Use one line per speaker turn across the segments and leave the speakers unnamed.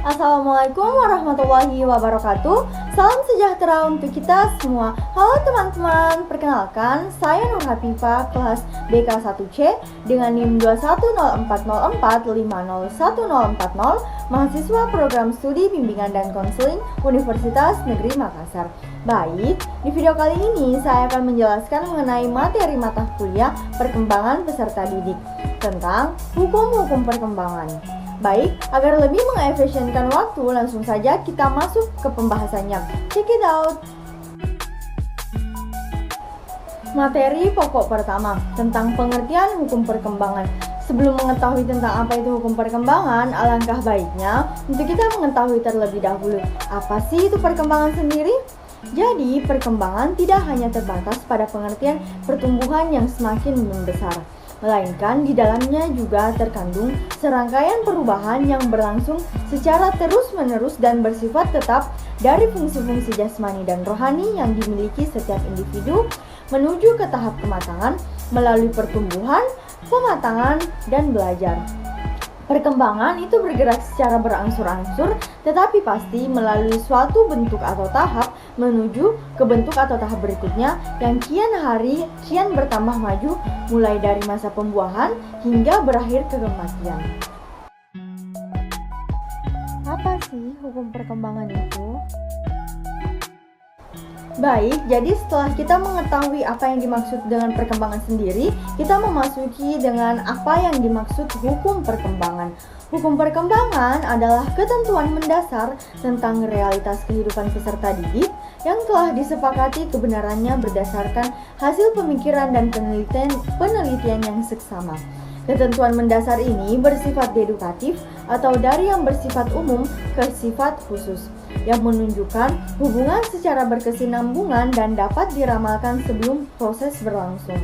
Assalamualaikum warahmatullahi wabarakatuh. Salam sejahtera untuk kita semua. Halo teman-teman, perkenalkan saya Nur Hafifah kelas BK1C dengan NIM 21040450140, mahasiswa program studi bimbingan dan konseling Universitas Negeri Makassar. Baik, di video kali ini saya akan menjelaskan mengenai materi mata kuliah perkembangan peserta didik tentang hukum-hukum perkembangan. Baik, agar lebih mengefisienkan waktu, langsung saja kita masuk ke pembahasannya. Check it out! Materi pokok pertama, tentang pengertian hukum perkembangan. Sebelum mengetahui tentang apa itu hukum perkembangan, alangkah baiknya untuk kita mengetahui terlebih dahulu, apa sih itu perkembangan sendiri? Jadi, perkembangan tidak hanya terbatas pada pengertian pertumbuhan yang semakin membesar, melainkan di dalamnya juga terkandung serangkaian perubahan yang berlangsung secara terus-menerus dan bersifat tetap dari fungsi-fungsi jasmani dan rohani yang dimiliki setiap individu menuju ke tahap kematangan melalui pertumbuhan, pematangan, dan belajar. Perkembangan itu bergerak secara berangsur-angsur, tetapi pasti melalui suatu bentuk atau tahap menuju ke bentuk atau tahap berikutnya yang kian bertambah maju, mulai dari masa pembuahan hingga berakhir ke kematian. Apa sih hukum perkembangan itu? Baik, jadi setelah kita mengetahui apa yang dimaksud dengan perkembangan sendiri, kita memasuki dengan apa yang dimaksud hukum perkembangan. Hukum perkembangan adalah ketentuan mendasar tentang realitas kehidupan peserta didik yang telah disepakati kebenarannya berdasarkan hasil pemikiran dan penelitian yang seksama. Ketentuan mendasar ini bersifat dedukatif atau dari yang bersifat umum ke sifat khusus, yang menunjukkan hubungan secara berkesinambungan dan dapat diramalkan sebelum proses berlangsung.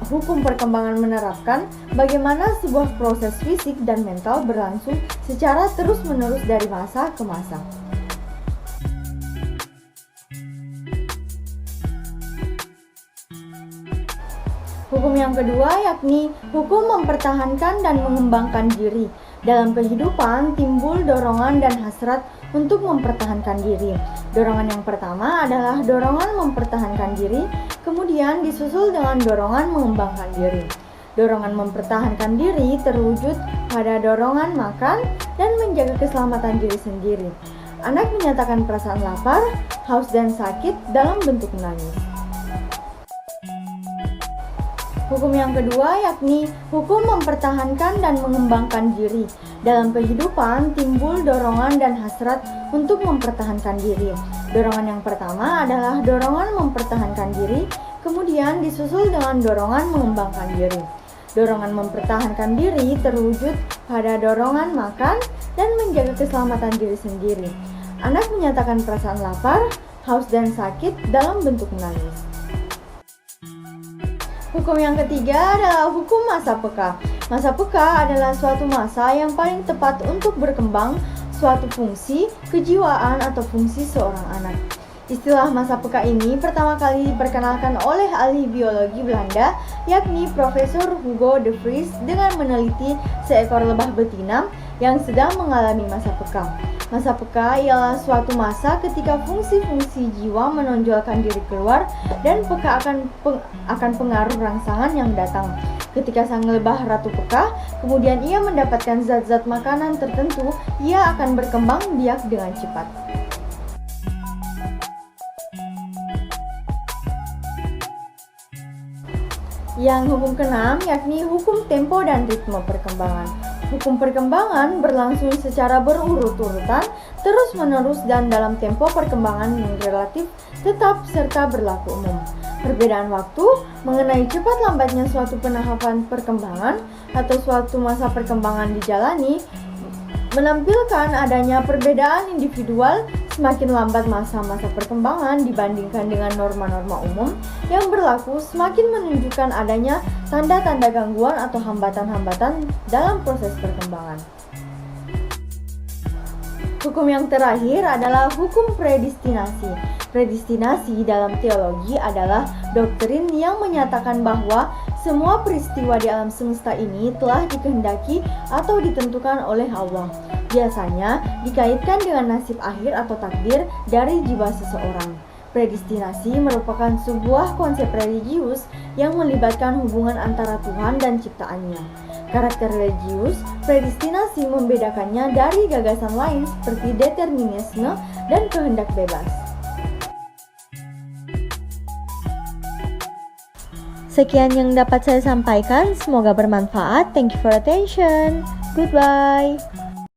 Hukum perkembangan menerapkan bagaimana sebuah proses fisik dan mental berlangsung secara terus-menerus dari masa ke masa. Hukum yang kedua yakni hukum mempertahankan dan mengembangkan diri. Dalam kehidupan timbul dorongan dan hasrat untuk mempertahankan diri. Dorongan yang pertama adalah dorongan mempertahankan diri, kemudian disusul dengan dorongan mengembangkan diri. Dorongan mempertahankan diri terwujud pada dorongan makan dan menjaga keselamatan diri sendiri. Anak menyatakan perasaan lapar, haus, dan sakit dalam bentuk menangis. Hukum yang kedua yakni hukum mempertahankan dan mengembangkan diri. Dalam kehidupan timbul dorongan dan hasrat untuk mempertahankan diri. Dorongan yang pertama adalah dorongan mempertahankan diri, kemudian disusul dengan dorongan mengembangkan diri. Dorongan mempertahankan diri terwujud pada dorongan makan dan menjaga keselamatan diri sendiri. Anak menyatakan perasaan lapar, haus, dan sakit dalam bentuk menangis. Hukum yang ketiga adalah hukum masa peka. Masa peka adalah suatu masa yang paling tepat untuk berkembang suatu fungsi, kejiwaan, atau fungsi seorang anak. Istilah masa peka ini pertama kali diperkenalkan oleh ahli biologi Belanda, yakni Profesor Hugo de Vries dengan meneliti seekor lebah betina yang sedang mengalami masa peka. Masa peka ialah suatu masa ketika fungsi-fungsi jiwa menonjolkan diri keluar dan peka akan pengaruh rangsangan yang datang. Ketika sang lebah ratu peka, kemudian ia mendapatkan zat-zat makanan tertentu, ia akan berkembang biak dengan cepat. Yang hukum keenam yakni hukum tempo dan ritme perkembangan. Hukum perkembangan berlangsung secara berurut-urutan, terus-menerus dan dalam tempo perkembangan yang relatif tetap serta berlaku umum. Perbedaan waktu mengenai cepat lambatnya suatu penahapan perkembangan atau suatu masa perkembangan dijalani menampilkan adanya perbedaan individual. Semakin lambat masa-masa perkembangan dibandingkan dengan norma-norma umum yang berlaku, semakin menunjukkan adanya tanda-tanda gangguan atau hambatan-hambatan dalam proses perkembangan. Hukum yang terakhir adalah hukum predestinasi. Predestinasi dalam teologi adalah doktrin yang menyatakan bahwa semua peristiwa di alam semesta ini telah dikehendaki atau ditentukan oleh Allah. biasanya dikaitkan dengan nasib akhir atau takdir dari jiwa seseorang. Predestinasi merupakan sebuah konsep religius yang melibatkan hubungan antara Tuhan dan ciptaannya. Karakter religius predestinasi membedakannya dari gagasan lain seperti determinisme dan kehendak bebas. Sekian yang dapat saya sampaikan, semoga bermanfaat. Thank you for attention. Goodbye.